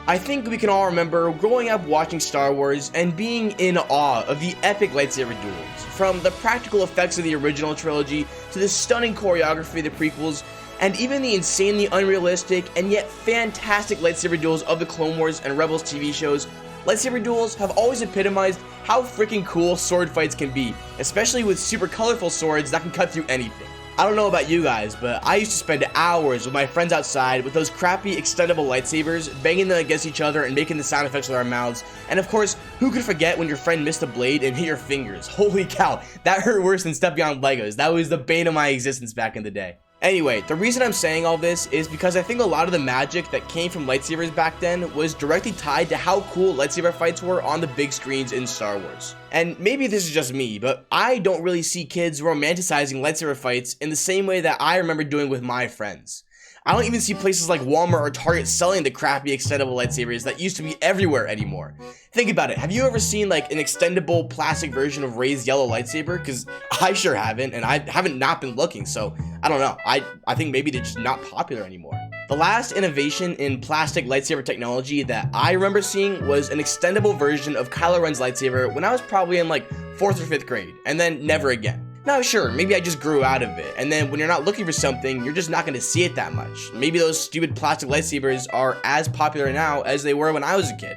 I think we can all remember growing up watching Star Wars and being in awe of the epic lightsaber duels, from the practical effects of the original trilogy to the stunning choreography of the prequels, and even the insanely unrealistic and yet fantastic lightsaber duels of the Clone Wars and Rebels TV shows. Lightsaber duels have always epitomized how freaking cool sword fights can be, especially with super colorful swords that can cut through anything. I don't know about you guys, but I used to spend hours with my friends outside with those crappy extendable lightsabers, banging them against each other and making the sound effects with our mouths. And of course, who could forget when your friend missed a blade and hit your fingers? Holy cow, that hurt worse than stepping on Legos. That was the bane of my existence back in the day. Anyway, the reason I'm saying all this is because I think a lot of the magic that came from lightsabers back then was directly tied to how cool lightsaber fights were on the big screens in Star Wars. And maybe this is just me, but I don't really see kids romanticizing lightsaber fights in the same way that I remember doing with my friends. I don't even see places like Walmart or Target selling the crappy extendable lightsabers that used to be everywhere anymore. Think about it, have you ever seen like an extendable plastic version of Rey's yellow lightsaber? Because I sure haven't, and I haven't not been looking, so I don't know. I think maybe they're just not popular anymore. The last innovation in plastic lightsaber technology that I remember seeing was an extendable version of Kylo Ren's lightsaber when I was probably in like 4th or 5th grade, and then never again. Now sure, maybe I just grew out of it, and then when you're not looking for something, you're just not going to see it that much. Maybe those stupid plastic lightsabers are as popular now as they were when I was a kid.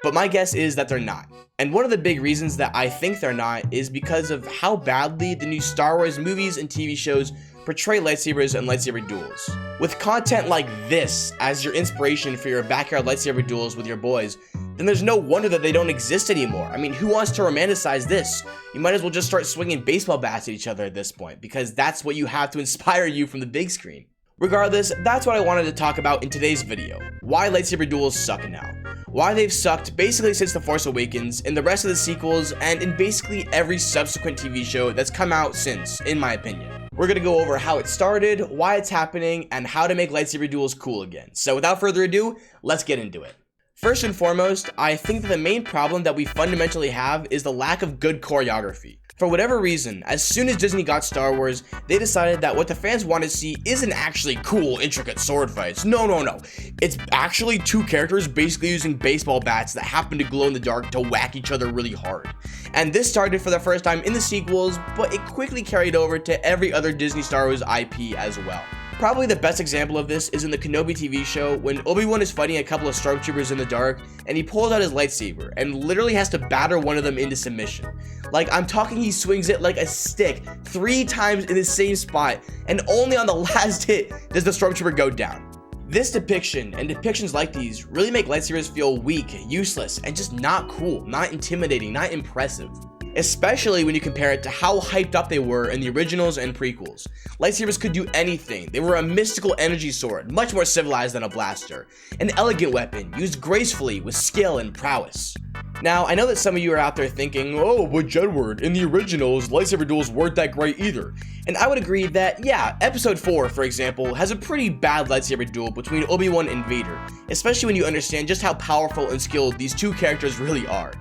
But my guess is that they're not. And one of the big reasons that I think they're not is because of how badly the new Star Wars movies and TV shows portray lightsabers and lightsaber duels. With content like this as your inspiration for your backyard lightsaber duels with your boys, then there's no wonder that they don't exist anymore. I mean, who wants to romanticize this? You might as well just start swinging baseball bats at each other at this point, because that's what you have to inspire you from the big screen. Regardless, that's what I wanted to talk about in today's video. Why lightsaber duels suck now. Why they've sucked basically since The Force Awakens, in the rest of the sequels, and in basically every subsequent TV show that's come out since, in my opinion. We're gonna go over how it started, why it's happening, and how to make lightsaber duels cool again. So without further ado, let's get into it. First and foremost, I think that the main problem that we fundamentally have is the lack of good choreography. For whatever reason, as soon as Disney got Star Wars, they decided that what the fans want to see isn't actually cool, intricate sword fights. No. It's actually two characters basically using baseball bats that happen to glow in the dark to whack each other really hard. And this started for the first time in the sequels, but it quickly carried over to every other Disney Star Wars IP as well. Probably the best example of this is in the Kenobi TV show when Obi-Wan is fighting a couple of stormtroopers in the dark and he pulls out his lightsaber and literally has to batter one of them into submission. Like, I'm talking, he swings it like a stick 3 times in the same spot, and only on the last hit does the stormtrooper go down. This depiction and depictions like these really make lightsabers feel weak, useless, and just not cool, not intimidating, not impressive. Especially when you compare it to how hyped up they were in the originals and prequels. Lightsabers could do anything. They were a mystical energy sword, much more civilized than a blaster. An elegant weapon, used gracefully with skill and prowess. Now, I know that some of you are out there thinking, oh, but Jedwerd, in the originals, lightsaber duels weren't that great either. And I would agree that, yeah, episode 4, for example, has a pretty bad lightsaber duel between Obi-Wan and Vader, especially when you understand just how powerful and skilled these two characters really are.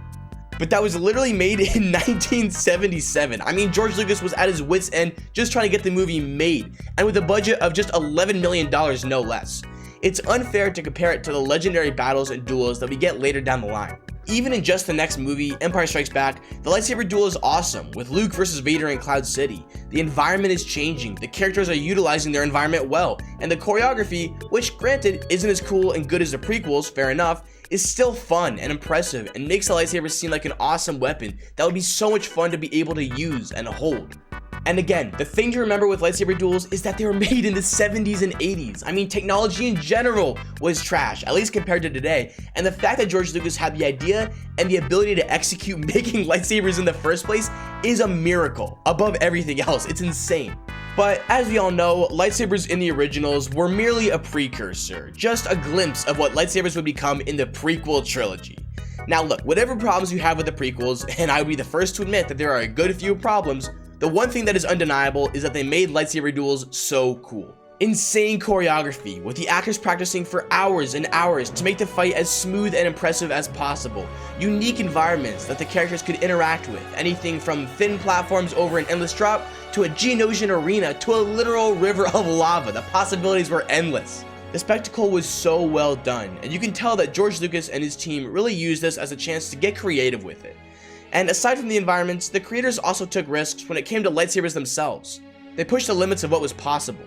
But that was literally made in 1977. I mean, George Lucas was at his wit's end just trying to get the movie made, and with a budget of just $11 million, no less. It's unfair to compare it to the legendary battles and duels that we get later down the line. Even in just the next movie, Empire Strikes Back, the lightsaber duel is awesome, with Luke versus Vader in Cloud City. The environment is changing, the characters are utilizing their environment well, and the choreography, which granted isn't as cool and good as the prequels, fair enough, is still fun and impressive and makes the lightsaber seem like an awesome weapon that would be so much fun to be able to use and hold. And again, the thing to remember with lightsaber duels is that they were made in the 70s and 80s. I mean, technology in general was trash, at least compared to today, and the fact that George Lucas had the idea and the ability to execute making lightsabers in the first place is a miracle. Above everything else, it's insane. But as we all know, lightsabers in the originals were merely a precursor, just a glimpse of what lightsabers would become in the prequel trilogy. Now look, whatever problems you have with the prequels, and I would be the first to admit that there are a good few problems, the one thing that is undeniable is that they made lightsaber duels so cool. Insane choreography, with the actors practicing for hours and hours to make the fight as smooth and impressive as possible. Unique environments that the characters could interact with, anything from thin platforms over an endless drop to a Geonosian arena to a literal river of lava. The possibilities were endless. The spectacle was so well done, and you can tell that George Lucas and his team really used this as a chance to get creative with it. And aside from the environments, the creators also took risks when it came to lightsabers themselves. They pushed the limits of what was possible.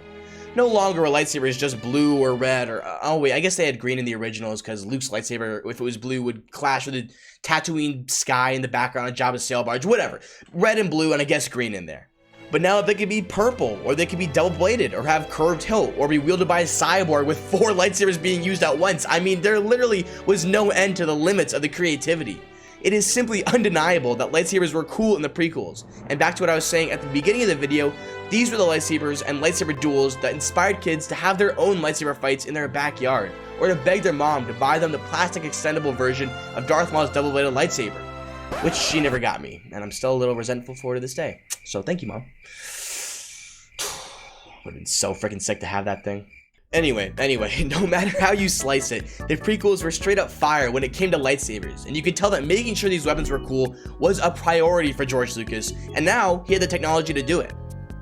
No longer a lightsaber is just blue or red or, oh wait, I guess they had green in the originals because Luke's lightsaber, if it was blue, would clash with the Tatooine sky in the background of Jabba's sail barge, whatever. Red and blue and I guess green in there. But now they could be purple, or they could be double-bladed, or have curved hilt, or be wielded by a cyborg with 4 lightsabers being used at once. I mean, there literally was no end to the limits of the creativity. It is simply undeniable that lightsabers were cool in the prequels. And back to what I was saying at the beginning of the video, these were the lightsabers and lightsaber duels that inspired kids to have their own lightsaber fights in their backyard, or to beg their mom to buy them the plastic extendable version of Darth Maul's double-bladed lightsaber. Which she never got me, and I'm still a little resentful for to this day. So thank you, Mom. Would've been so freaking sick to have that thing. Anyway, no matter how you slice it, the prequels were straight up fire when it came to lightsabers, and you could tell that making sure these weapons were cool was a priority for George Lucas, and now he had the technology to do it.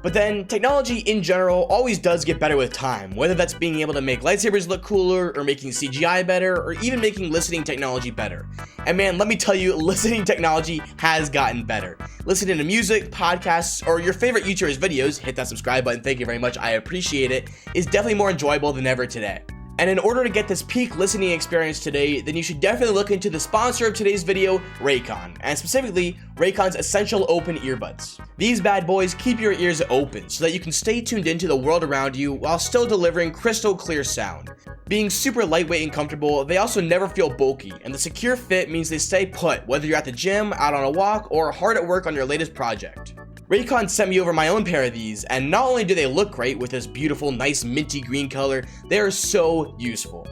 But then, technology in general always does get better with time, whether that's being able to make lightsabers look cooler, or making CGI better, or even making listening technology better. And man, let me tell you, listening technology has gotten better. Listening to music, podcasts, or your favorite YouTuber's videos, hit that subscribe button, thank you very much, I appreciate it, is definitely more enjoyable than ever today. And in order to get this peak listening experience today, then you should definitely look into the sponsor of today's video, Raycon, and specifically, Raycon's Essential Open Earbuds. These bad boys keep your ears open so that you can stay tuned into the world around you while still delivering crystal clear sound. Being super lightweight and comfortable, they also never feel bulky, and the secure fit means they stay put whether you're at the gym, out on a walk, or hard at work on your latest project. Raycon sent me over my own pair of these, and not only do they look great with this beautiful, nice minty green color, they are so useful.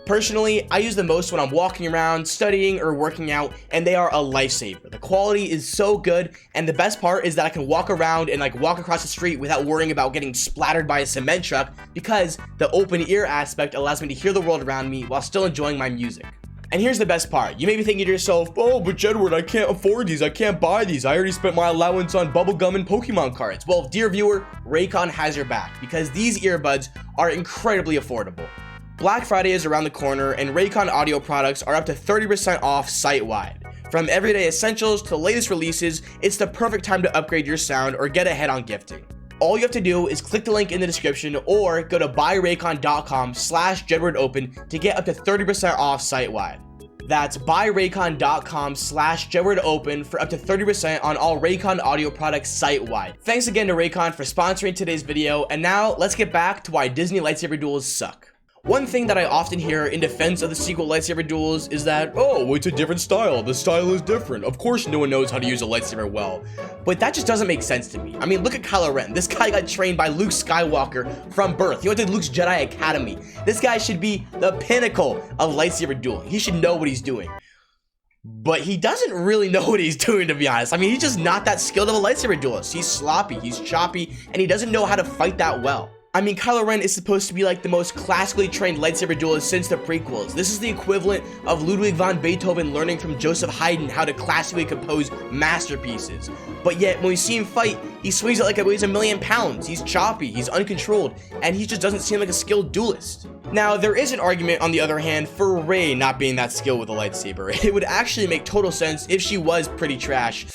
Personally, I use them most when I'm walking around, studying, or working out, and they are a lifesaver. The quality is so good, and the best part is that I can walk around and walk across the street without worrying about getting splattered by a cement truck, because the open ear aspect allows me to hear the world around me while still enjoying my music. And here's the best part. You may be thinking to yourself, oh, but Jedward, I can't afford these. I can't buy these. I already spent my allowance on bubblegum and Pokemon cards. Well, dear viewer, Raycon has your back because these earbuds are incredibly affordable. Black Friday is around the corner, and Raycon audio products are up to 30% off site-wide. From everyday essentials to the latest releases, it's the perfect time to upgrade your sound or get ahead on gifting. All you have to do is click the link in the description or go to buyraycon.com/JedwardOpen to get up to 30% off site-wide. That's buyraycon.com/JedwardOpen for up to 30% on all Raycon audio products site-wide. Thanks again to Raycon for sponsoring today's video, and now let's get back to why Disney lightsaber duels suck. One thing that I often hear in defense of the sequel lightsaber duels is that, oh, it's a different style, the style is different, of course no one knows how to use a lightsaber well. But that just doesn't make sense to me. I mean, look at Kylo Ren. This guy got trained by Luke Skywalker from birth. He went to Luke's Jedi Academy. This guy should be the pinnacle of lightsaber dueling. He should know what he's doing. But he doesn't really know what he's doing, to be honest. I mean, he's just not that skilled of a lightsaber duelist. He's sloppy, he's choppy, and he doesn't know how to fight that well. I mean, Kylo Ren is supposed to be like the most classically trained lightsaber duelist since the prequels. This is the equivalent of Ludwig van Beethoven learning from Joseph Haydn how to classically compose masterpieces. But yet, when we see him fight, he swings it like it weighs 1,000,000 pounds. He's choppy, he's uncontrolled, and he just doesn't seem like a skilled duelist. Now, there is an argument, on the other hand, for Rey not being that skilled with a lightsaber. It would actually make total sense if she was pretty trash.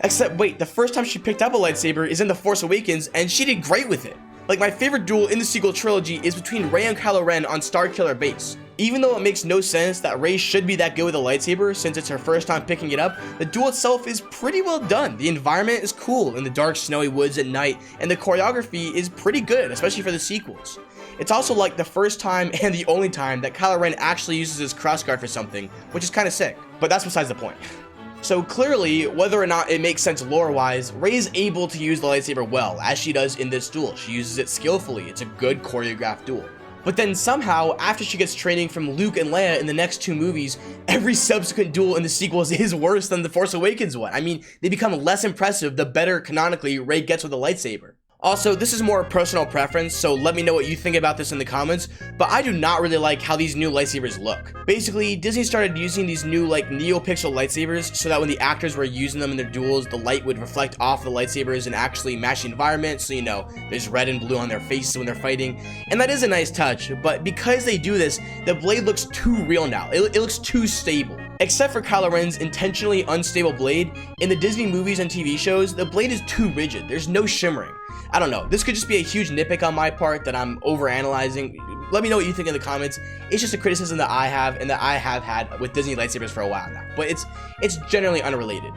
Except, wait, the first time she picked up a lightsaber is in The Force Awakens, and she did great with it. Like, my favorite duel in the sequel trilogy is between Rey and Kylo Ren on Starkiller Base. Even though it makes no sense that Rey should be that good with a lightsaber since it's her first time picking it up, the duel itself is pretty well done. The environment is cool in the dark snowy woods at night, and the choreography is pretty good, especially for the sequels. It's also like the first time and the only time that Kylo Ren actually uses his crossguard for something, which is kind of sick, but that's besides the point. So clearly, whether or not it makes sense lore-wise, Rey's able to use the lightsaber well, as she does in this duel. She uses it skillfully. It's a good choreographed duel. But then somehow, after she gets training from Luke and Leia in the next 2 movies, every subsequent duel in the sequels is worse than the Force Awakens one. I mean, they become less impressive the better, canonically, Rey gets with a lightsaber. Also, this is more personal preference, so let me know what you think about this in the comments, but I do not really like how these new lightsabers look. Basically, Disney started using these new like NeoPixel lightsabers so that when the actors were using them in their duels, the light would reflect off the lightsabers and actually match the environment, so you know, there's red and blue on their faces when they're fighting, and that is a nice touch, but because they do this, the blade looks too real now. It looks too stable. Except for Kylo Ren's intentionally unstable blade, in the Disney movies and TV shows, the blade is too rigid, there's no shimmering. I don't know, this could just be a huge nitpick on my part that I'm overanalyzing. Let me know what you think in the comments. It's just a criticism that I have and that I have had with Disney lightsabers for a while now, but it's generally unrelated.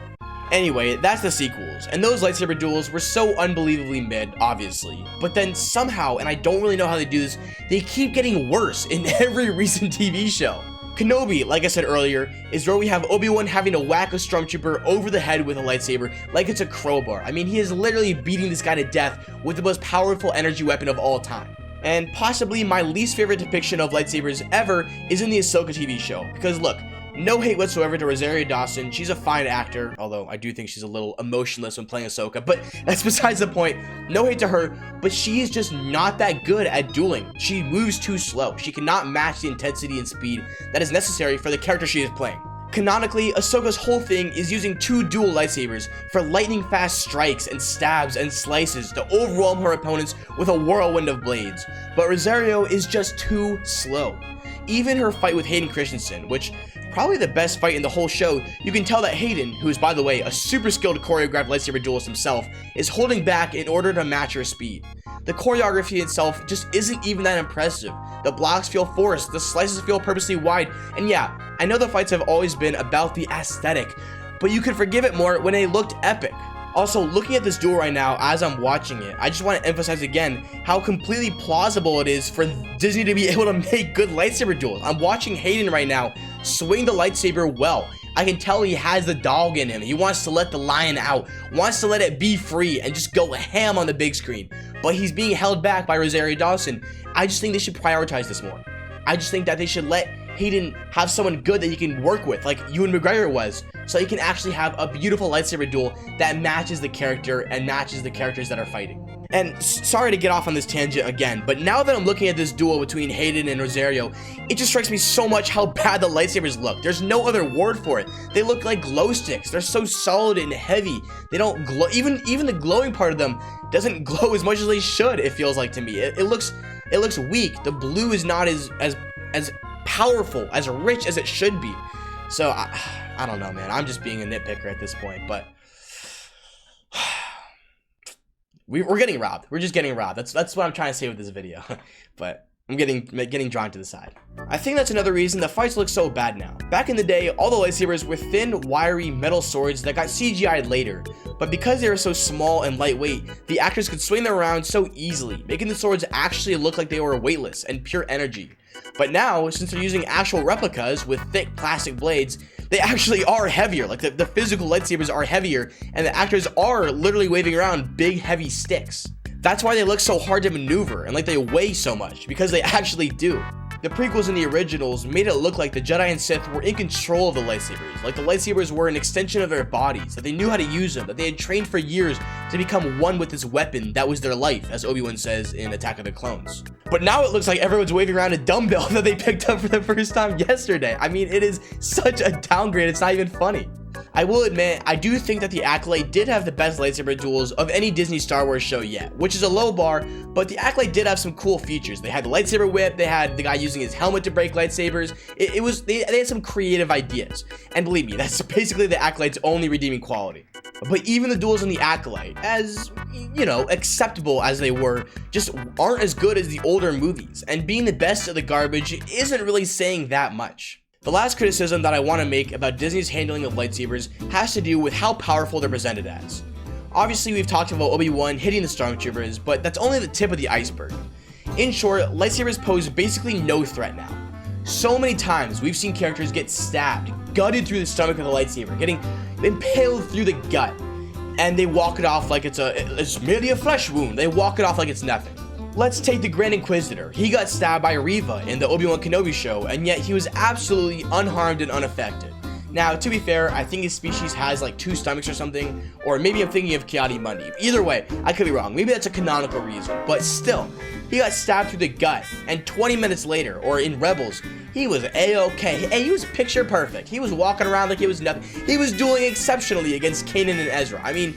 Anyway, that's the sequels, and those lightsaber duels were so unbelievably mid, obviously, but then somehow, and I don't really know how they do this, they keep getting worse in every recent TV show. Kenobi, like I said earlier, is where we have Obi-Wan having to whack a stormtrooper over the head with a lightsaber like it's a crowbar. I mean, he is literally beating this guy to death with the most powerful energy weapon of all time. And possibly my least favorite depiction of lightsabers ever is in the Ahsoka TV show, because look, no hate whatsoever to Rosario Dawson, she's a fine actor, although I do think she's a little emotionless when playing Ahsoka, but that's besides the point. No hate to her, but she is just not that good at dueling. She moves too slow. She cannot match the intensity and speed that is necessary for the character she is playing. Canonically, Ahsoka's whole thing is using two dual lightsabers for lightning fast strikes and stabs and slices to overwhelm her opponents with a whirlwind of blades, but Rosario is just too slow. Even her fight with Hayden Christensen, which probably the best fight in the whole show, you can tell that Hayden, who is by the way a super skilled choreographed lightsaber duelist himself, is holding back in order to match her speed. The choreography itself just isn't even that impressive. The blocks feel forced, the slices feel purposely wide, and yeah, I know the fights have always been about the aesthetic, but you could forgive it more when they looked epic. Also, looking at this duel right now as I'm watching it, I just want to emphasize again how completely plausible it is for Disney to be able to make good lightsaber duels. I'm watching Hayden right now swing the lightsaber well. I can tell he has the dog in him. He wants to let the lion out, wants to let it be free and just go ham on the big screen. But he's being held back by Rosario Dawson. I just think they should prioritize this more. I just think that they should let Hayden have someone good that he can work with, like Ewan McGregor was, so he can actually have a beautiful lightsaber duel that matches the character and matches the characters that are fighting. And sorry to get off on this tangent again, but now that I'm looking at this duel between Hayden and Rosario, it just strikes me so much how bad the lightsabers look. There's no other word for it. They look like glow sticks. They're so solid and heavy. They don't glow. Even the glowing part of them doesn't glow as much as they should, it feels like to me. It looks weak. The blue is not as powerful, as rich as it should be. So I don't know, man. I'm just being a nitpicker at this point, but we're getting robbed. We're just getting robbed. That's what I'm trying to say with this video. But I'm getting drawn to the side. I think that's another reason the fights look so bad now. Back in the day, all the lightsabers were thin, wiry metal swords that got CGI'd later, but because they were so small and lightweight, the actors could swing them around so easily, making the swords actually look like they were weightless and pure energy. But now, since they're using actual replicas with thick plastic blades, they actually are heavier. Like the physical lightsabers are heavier, and the actors are literally waving around big heavy sticks. That's why they look so hard to maneuver and like they weigh so much, because they actually do. The prequels and the originals made it look like the Jedi and Sith were in control of the lightsabers, like the lightsabers were an extension of their bodies, that they knew how to use them, that they had trained for years to become one with this weapon that was their life, as Obi-Wan says in Attack of the Clones. But now it looks like everyone's waving around a dumbbell that they picked up for the first time yesterday. I mean, it is such a downgrade, it's not even funny. I will admit, I do think that the Acolyte did have the best lightsaber duels of any Disney Star Wars show yet, which is a low bar, but the Acolyte did have some cool features. They had the lightsaber whip, they had the guy using his helmet to break lightsabers. They had some creative ideas, and believe me, that's basically the Acolyte's only redeeming quality. But even the duels in the Acolyte, as, you know, acceptable as they were, just aren't as good as the older movies, and being the best of the garbage isn't really saying that much. The last criticism that I want to make about Disney's handling of lightsabers has to do with how powerful they're presented as. Obviously, we've talked about Obi-Wan hitting the stormtroopers, but that's only the tip of the iceberg. In short, lightsabers pose basically no threat now. So many times we've seen characters get stabbed, gutted through the stomach with a lightsaber, getting impaled through the gut, and they walk it off like it's merely a flesh wound. They walk it off like it's nothing. Let's take the Grand Inquisitor. He got stabbed by Reva in the Obi-Wan Kenobi show, and yet he was absolutely unharmed and unaffected. Now, to be fair, I think his species has like 2 stomachs or something, or maybe I'm thinking of Ki-Adi-Mundi. Either way, I could be wrong. Maybe that's a canonical reason, but still, he got stabbed through the gut, and 20 minutes later, or in Rebels, he was A-okay. Hey, he was picture perfect. He was walking around like it was nothing. He was dueling exceptionally against Kanan and Ezra. I mean,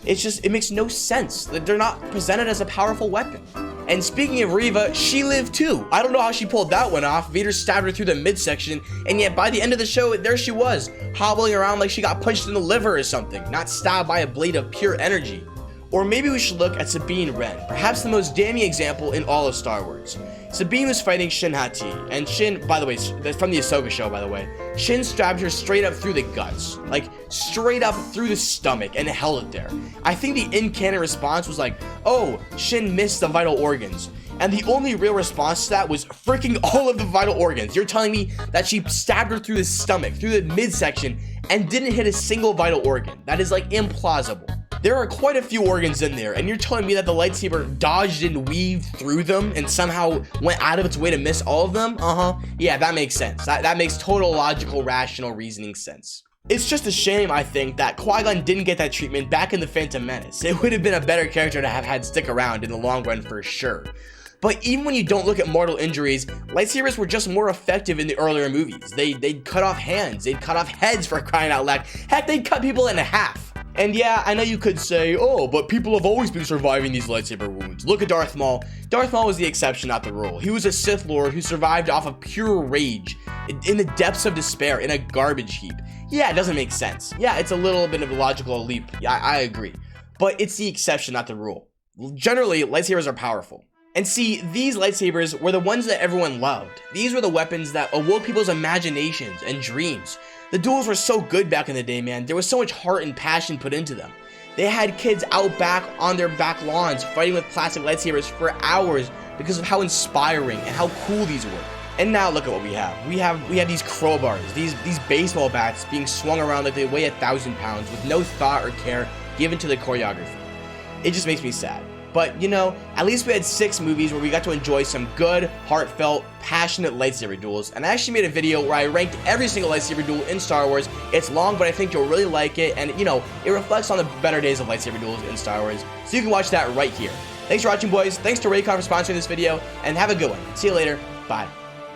it makes no sense that they're not presented as a powerful weapon. And speaking of Reva, she lived too. I don't know how she pulled that one off. Vader stabbed her through the midsection, and yet by the end of the show, there she was, hobbling around like she got punched in the liver or something, not stabbed by a blade of pure energy. Or maybe we should look at Sabine Wren, perhaps the most damning example in all of Star Wars. Sabine was fighting Shin Hati, and Shin, by the way, that's from the Ahsoka show, by the way, Shin stabbed her straight up through the guts, like straight up through the stomach, and held it there. I think the in-canon response was like, oh, Shin missed the vital organs. And the only real response to that was freaking all of the vital organs. You're telling me that she stabbed her through the stomach, through the midsection, and didn't hit a single vital organ? That is like implausible. There are quite a few organs in there, and you're telling me that the lightsaber dodged and weaved through them and somehow went out of its way to miss all of them? Yeah, that makes sense. That makes total logical, rational reasoning sense. It's just a shame, I think, that Qui-Gon didn't get that treatment back in The Phantom Menace. It would have been a better character to have had stick around in the long run for sure. But even when you don't look at mortal injuries, lightsabers were just more effective in the earlier movies. They'd cut off hands, they'd cut off heads, for crying out loud. Heck, they'd cut people in half. And yeah, I know you could say, oh, but people have always been surviving these lightsaber wounds. Look at Darth Maul. Darth Maul was the exception, not the rule. He was a Sith Lord who survived off of pure rage, in the depths of despair, in a garbage heap. Yeah, it doesn't make sense. Yeah, it's a little bit of a logical leap. Yeah, I agree. But it's the exception, not the rule. Generally, lightsabers are powerful. And see, these lightsabers were the ones that everyone loved. These were the weapons that awoke people's imaginations and dreams. The duels were so good back in the day, man. There was so much heart and passion put into them. They had kids out back on their back lawns fighting with plastic lightsabers for hours because of how inspiring and how cool these were. And now look at what we have. We have these crowbars, these baseball bats being swung around like they weigh 1,000 pounds with no thought or care given to the choreography. It just makes me sad. But, you know, at least we had 6 movies where we got to enjoy some good, heartfelt, passionate lightsaber duels. And I actually made a video where I ranked every single lightsaber duel in Star Wars. It's long, but I think you'll really like it. And, you know, it reflects on the better days of lightsaber duels in Star Wars. So you can watch that right here. Thanks for watching, boys. Thanks to Raycon for sponsoring this video. And have a good one. See you later. Bye.